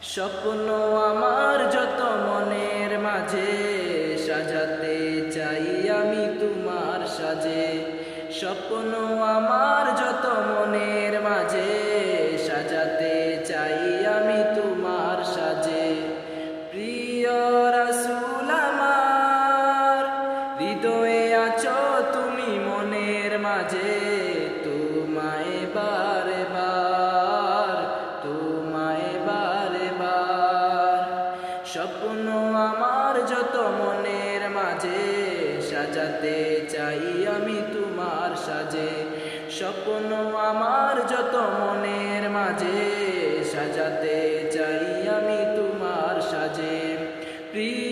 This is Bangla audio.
স্বপ্ন আমার যত মনের মাঝে, সাজাতে চাই আমি তোমার সাজে। স্বপ্ন আমার যত মনের মাঝে, সাজাতে চাই আমি তোমার সাজে। প্রিয় রাসূল আমার, হৃদয়ে আছো তুমি মনের মাঝে। তোমায় বারে বার, তোমায় বারে বার। স্বপ্ন আমার যত মনের মাঝে, সাজাতে চাই আমি তোমার সাজে। স্বপ্ন আমার যত মনের মাঝে, সাজাতে চাই আমি তোমার সাজে। প্রিয়